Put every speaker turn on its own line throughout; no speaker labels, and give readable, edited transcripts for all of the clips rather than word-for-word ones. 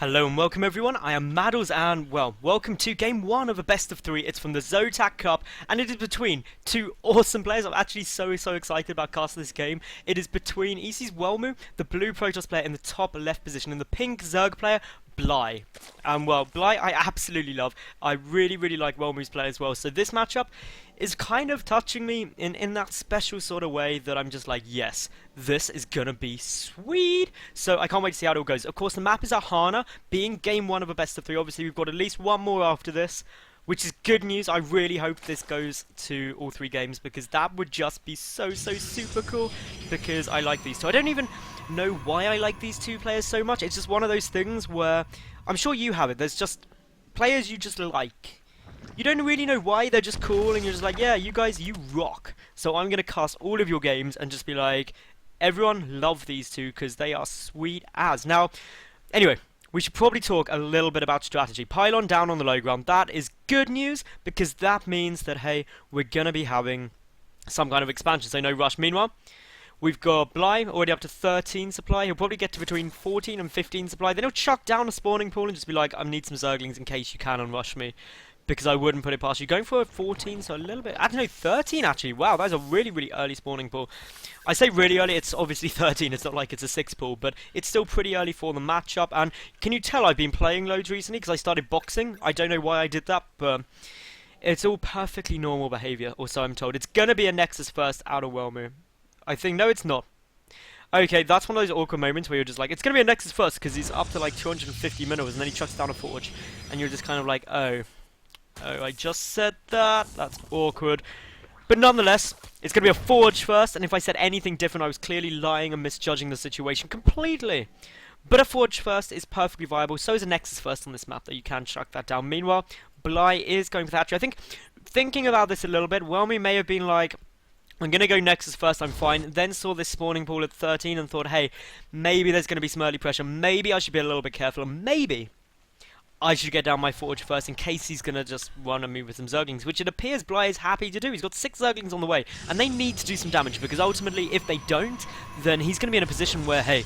Hello and welcome everyone, I am Madals and, well, welcome to game 1 of a best of 3. It's from the ZvP Cup and it is between two awesome players. I'm actually so excited about casting this game. It is between ECWelmu, the blue Protoss player in the top left position, and the pink Zerg player, Bly. Well, Bly I absolutely love. I really like Welmu's play as well. So this matchup is kind of touching me in that special sort of way that I'm just like, yes, this is gonna be sweet. So I can't wait to see how it all goes. Of course, the map is Ahana, being game 1 of a best of 3. Obviously, we've got at least one more after this, which is good news. I really hope this goes to all 3 games because that would just be so super cool because I like these two. I don't even know why I like these two players so much. It's just one of those things where I'm sure you have it. There's just players you just like. You don't really know why, they're just cool and you're just like, yeah, you guys, you rock. So I'm going to cast all of your games and just be like, everyone love these two because they are sweet as. Now, anyway, we should probably talk a little bit about strategy. Pylon down on the low ground, that is good news because that means that, hey, we're going to be having some kind of expansion, so no rush. Meanwhile, we've got Bly already up to 13 supply. He'll probably get to between 14 and 15 supply. Then he'll chuck down a spawning pool and just be like, I need some Zerglings in case you can unrush me. Because I wouldn't put it past you. Going for a 14, so a little bit... I don't know, 13 actually. Wow, that's a really early spawning pool. I say really early, it's obviously 13. It's not like it's a 6 pool, but it's still pretty early for the matchup. And can you tell I've been playing loads recently? Because I started boxing. I don't know why I did that, but it's all perfectly normal behavior, or so I'm told. It's going to be a Nexus first out of Welmu. I think... No, it's not. Okay, that's one of those awkward moments where you're just like, it's going to be a Nexus first, because he's up to like 250 minerals, and then he chucks down a Forge. And you're just kind of like, oh, I just said that. That's awkward. But nonetheless, it's going to be a Forge first, and if I said anything different, I was clearly lying and misjudging the situation completely. But a Forge first is perfectly viable. So is a Nexus first on this map, that you can chuck that down. Meanwhile, Bly is going for Thatcher. I think, thinking about this a little bit, Welmu may have been like, I'm going to go Nexus first, I'm fine. Then saw this spawning pool at 13 and thought, hey, maybe there's going to be some early pressure. Maybe I should be a little bit careful. And maybe I should get down my Forge first in case he's going to just want to move with some Zerglings, which it appears Bly is happy to do. He's got 6 Zerglings on the way, and they need to do some damage, because ultimately, if they don't, then he's going to be in a position where, hey,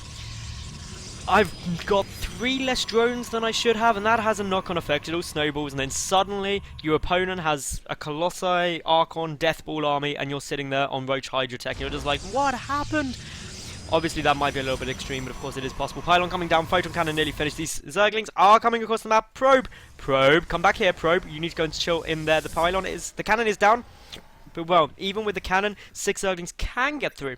I've got 3 less drones than I should have, and that has a knock-on effect. It all snowballs, and then suddenly your opponent has a Colossi, Archon, Deathball army, and you're sitting there on Roach Hydra Tech, and you're just like, what happened? Obviously, that might be a little bit extreme, but of course it is possible. Pylon coming down, Photon Cannon nearly finished. These Zerglings are coming across the map. Probe! Probe! Come back here, Probe. You need to go and chill in there. The cannon is down. But, well, even with the cannon, 6 Zerglings can get through.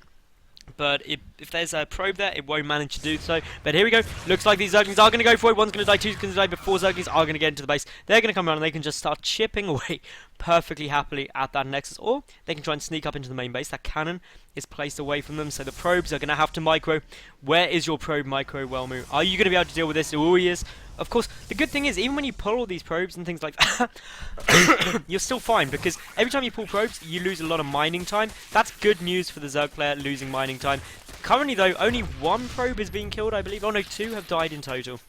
But if there's a probe there, it won't manage to do so. But here we go. Looks like these Zerglings are going to go for it. One's going to die, two's going to die, but 4 Zerglings are going to get into the base. They're going to come around and they can just start chipping away perfectly happily at that Nexus. Or they can try and sneak up into the main base. That cannon is placed away from them, so the probes are going to have to micro. Where is your probe micro, Welmu? Are you going to be able to deal with this? Oh, he is. Of course, the good thing is, even when you pull all these probes and things like that, you're still fine, because every time you pull probes, you lose a lot of mining time. That's good news for the Zerg player, losing mining time. Currently, though, only 1 probe is being killed, I believe. Oh, no, 2 have died in total.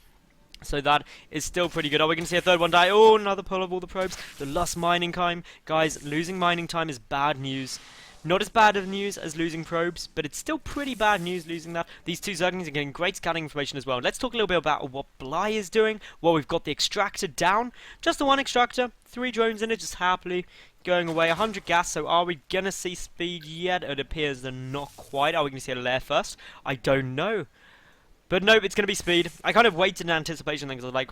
So that is still pretty good. Oh, we're going to see a 3rd one die. Oh, another pull of all the probes. The lost mining time. Guys, losing mining time is bad news. Not as bad of news as losing probes, but it's still pretty bad news losing that. These 2 Zerglings are getting great scanning information as well. Let's talk a little bit about what Bly is doing. Well, we've got the extractor down. Just the 1 extractor. 3 drones in it, just happily going away. 100 gas, so are we going to see speed yet? It appears they're not quite. Are we going to see a lair first? I don't know. But nope, it's going to be speed. I kind of waited in anticipation because I was like,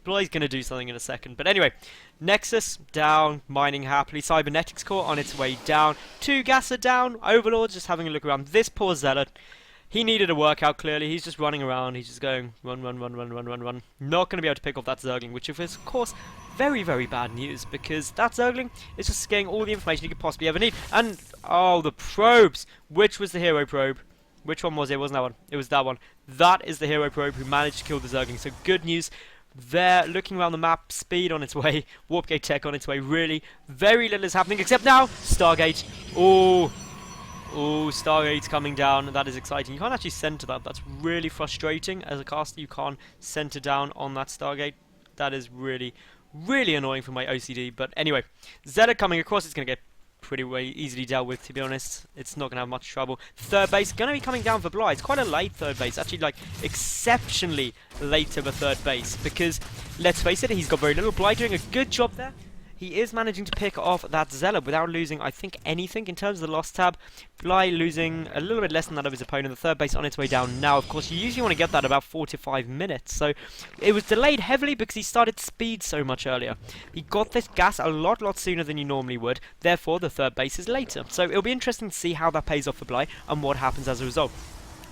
Bly's going to do something in a second. But anyway, Nexus down, mining happily. Cybernetics core on its way down. 2 gas are down. Overlord's just having a look around. This poor Zealot, he needed a workout clearly. He's just running around. He's just going run. Not going to be able to pick off that Zergling, which is of course very bad news, because that Zergling is just getting all the information he could possibly ever need. And, oh, the probes. Which was the hero probe? Which one was it? It wasn't that one. It was that one. That is the hero probe who managed to kill the Zergling. So good news. There, looking around the map, speed on its way, warp gate tech on its way, really, very little is happening, except now, Stargate. Oh, Stargate's coming down, that is exciting. You can't actually center that, that's really frustrating. As a caster, you can't center down on that Stargate. That is really annoying for my OCD, but anyway. Zeta coming across, it's going to get pretty easily dealt with, to be honest. It's not going to have much trouble. Third base going to be coming down for Bly. It's quite a late third base, actually, like exceptionally late of a third base, because let's face it, he's got very little. Bly doing a good job there. He is managing to pick off that Zeller without losing, I think, anything in terms of the loss tab. Bly losing a little bit less than that of his opponent. The third base on its way down now. Of course, you usually want to get that about 4 to 5 minutes. So it was delayed heavily because he started speed so much earlier. He got this gas a lot sooner than you normally would. Therefore, the third base is later. So it'll be interesting to see how that pays off for Bly and what happens as a result.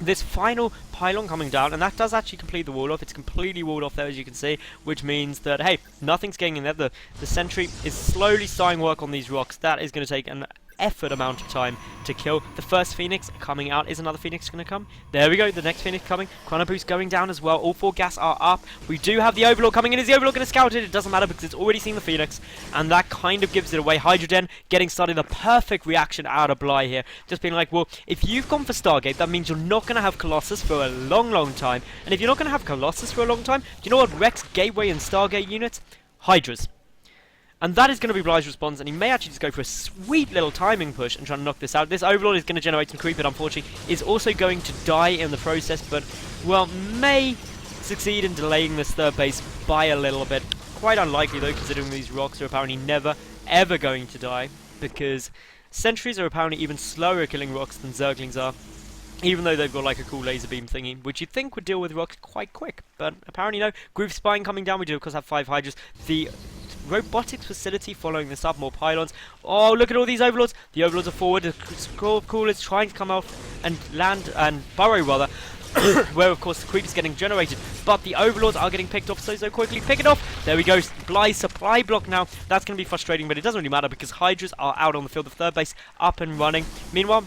This final pylon coming down, and that does actually complete the wall off. It's completely walled off there, as you can see, which means that, hey, nothing's getting in there. The sentry is slowly starting work on these rocks. That is going to take an effort amount of time to kill. The first Phoenix coming out. Is another Phoenix going to come? There we go, the next Phoenix coming. Chrono Boost going down as well. All 4 gas are up. We do have the Overlord coming in. Is the Overlord going to scout it? It doesn't matter because it's already seen the Phoenix, and that kind of gives it away. Hydrogen getting started. The perfect reaction out of Bly here. Just being like, well, if you've gone for Stargate, that means you're not going to have Colossus for a long time. And if you're not going to have Colossus for a long time, do you know what wrecks Gateway and Stargate units? Hydras. And that is going to be Bly's response, and he may actually just go for a sweet little timing push and try to knock this out. This Overlord is going to generate some creep, but unfortunately is also going to die in the process, but, well, may succeed in delaying this third base by a little bit. Quite unlikely, though, considering these rocks are apparently never, ever going to die, because sentries are apparently even slower at killing rocks than Zerglings are, even though they've got like a cool laser beam thingy, which you'd think would deal with rocks quite quick, but apparently no. Groove Spine coming down. We do, of course, have 5 Hydras. The robotics facility following this up, more pylons. Oh, look at all these Overlords. The Overlords are forward. The Scroll of Cool is trying to come out and land, and burrow rather, where of course the creep is getting generated, but the Overlords are getting picked off so quickly. Pick it off. There we go. Bly's supply block now. That's going to be frustrating, but it doesn't really matter because Hydras are out on the field. The third base up and running. Meanwhile,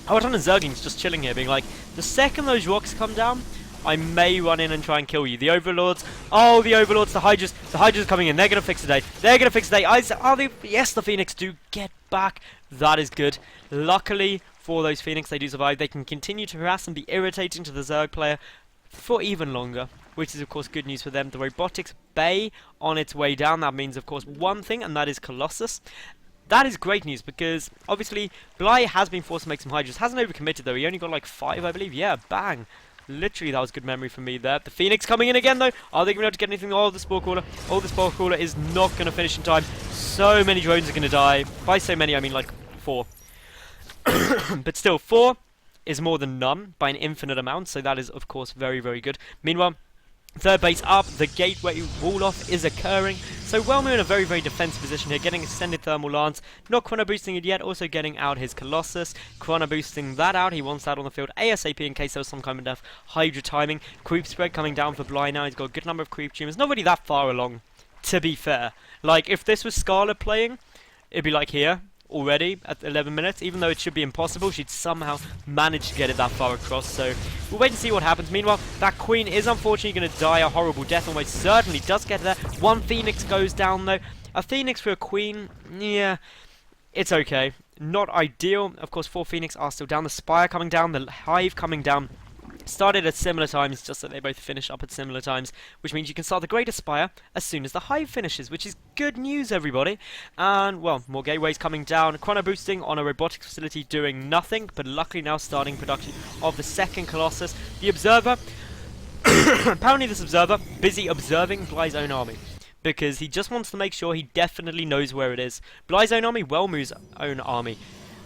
Howard and Zergling's just chilling here, being like, the second those rocks come down, I may run in and try and kill you. The Overlords. Oh, the Overlords. The Hydras. The Hydras are coming in. They're going to fix the day. They're going to fix the day. Yes, the Phoenix do get back. That is good. Luckily for those Phoenix, they do survive. They can continue to harass and be irritating to the Zerg player for even longer, which is, of course, good news for them. The Robotics Bay on its way down. That means, of course, one thing, and that is Colossus. That is great news because, obviously, Bly has been forced to make some Hydras. Hasn't overcommitted, though. He only got like 5, I believe. Yeah, bang. Literally, that was good memory for me there. The Phoenix coming in again, though. Are they going to be able to get anything? Oh, the Spore Crawler. Oh, the Spore Crawler is not going to finish in time. So many drones are going to die. By so many, I mean like 4. But still, 4 is more than none by an infinite amount. So that is, of course, very, very good. Meanwhile, third base up, the gateway wall off is occurring. So Welmu in a very, very defensive position here, getting extended thermal lance. Not chrono boosting it yet, also getting out his Colossus. Chrono boosting that out, he wants that on the field ASAP in case there was some kind of Hydra timing. Creep spread coming down for Bly now, he's got a good number of creep tumors. Not really that far along, to be fair. Like, if this was Scarlet playing, it'd be like here already at 11 minutes, even though it should be impossible, she'd somehow manage to get it that far across, so we'll wait and see what happens. Meanwhile, that Queen is unfortunately going to die a horrible death, almost certainly does get there. One Phoenix goes down though. A Phoenix for a Queen, yeah, it's okay. Not ideal. Of course, 4 Phoenix are still down. The Spire coming down, the Hive coming down. Started at similar times, just that they both finish up at similar times, which means you can start the Great Aspire as soon as the Hive finishes, which is good news, everybody. And, well, more gateways coming down. Chrono boosting on a robotics facility doing nothing, but luckily now starting production of the second Colossus. The Observer, apparently this Observer, busy observing Bly's own army, because he just wants to make sure he definitely knows where it is. Bly's own army, Welmu's own army.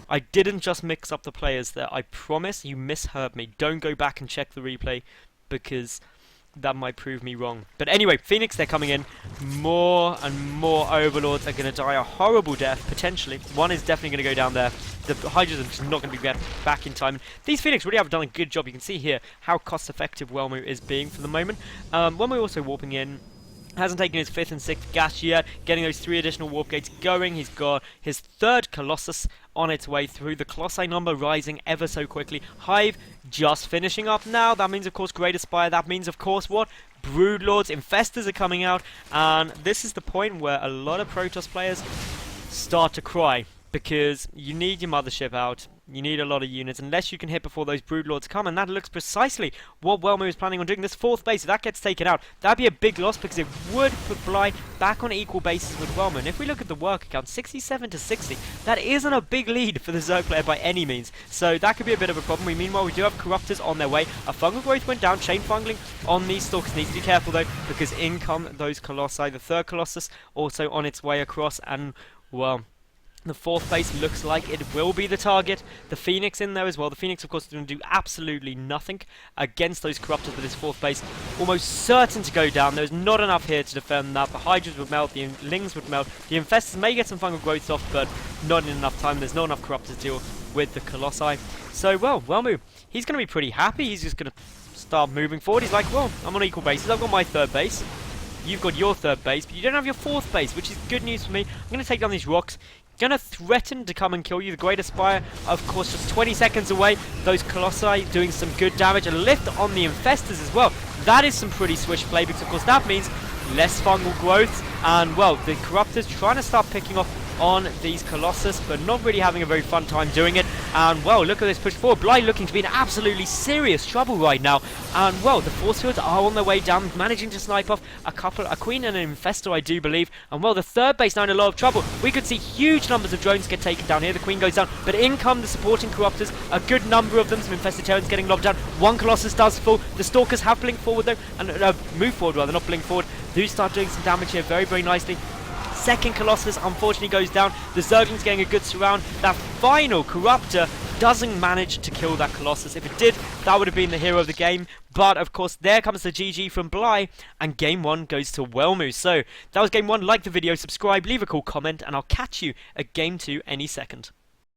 I didn't just mix up the players there. I promise you misheard me. Don't go back and check the replay because that might prove me wrong. But anyway, Phoenix, they're coming in. More and more Overlords are going to die a horrible death, potentially. One is definitely going to go down there. The Hydras are just not going to be back in time. These Phoenix really have done a good job. You can see here how cost-effective Welmu is being for the moment. Welmu also warping in. Hasn't taken his 5th and 6th gas yet, getting those 3 additional warp gates going. He's got his 3rd Colossus on its way through. The Colossi number rising ever so quickly. Hive just finishing up now. That means, of course, Great Aspire. That means, of course, what? Broodlords, Infestors are coming out. And this is the point where a lot of Protoss players start to cry, because you need your mothership out. You need a lot of units, unless you can hit before those Broodlords come, and that looks precisely what Welmu is planning on doing. This 4th base, if that gets taken out, that'd be a big loss, because it would put Bly back on equal bases with Welmu. And if we look at the work account, 67 to 60, that isn't a big lead for the Zerg player by any means. So that could be a bit of a problem. Meanwhile, we do have Corruptors on their way. A Fungal Growth went down. Chain Fungling on these Stalkers needs to be careful, though, because in come those Colossi. The 3rd Colossus also on its way across, and, well, the 4th base looks like it will be the target. The Phoenix in there as well. The Phoenix, of course, is going to do absolutely nothing against those Corruptors with this 4th base. Almost certain to go down. There's not enough here to defend that. The Hydras would melt. The Lings would melt. The Infestors may get some fungal growth off, but not in enough time. There's not enough Corruptors to deal with the Colossi. So, well, Welmu, he's going to be pretty happy. He's just going to start moving forward. He's like, well, I'm on equal bases. I've got my 3rd base. You've got your 3rd base, but you don't have your 4th base, which is good news for me. I'm going to take down these rocks. Gonna threaten to come and kill you. The Great Aspire, of course, just 20 seconds away. Those Colossi doing some good damage. A lift on the Infestors as well. That is some pretty swish play, because, of course, that means less fungal growth. And, well, the Corruptors trying to start picking off on these Colossus, but not really having a very fun time doing it. And, well, look at this push forward. Bly looking to be in absolutely serious trouble right now. And, well, the Force Fields are on their way down, managing to snipe off a Queen and an Infestor, I do believe. And, well, the 3rd base now in a lot of trouble. We could see huge numbers of drones get taken down here. The Queen goes down, but in come the supporting Corruptors. A good number of them. Some Infested getting lobbed down. One Colossus does fall. The Stalkers have blinked forward, though, and move forward, rather, not blink forward. Do start doing some damage here very, very nicely. 2nd Colossus unfortunately goes down. The Zergling's getting a good surround. That final Corruptor doesn't manage to kill that Colossus. If it did, that would have been the hero of the game. But, of course, there comes the GG from Bly, and Game 1 goes to Welmu. So, that was Game 1. Like the video, subscribe, leave a cool comment, and I'll catch you at Game 2 any second.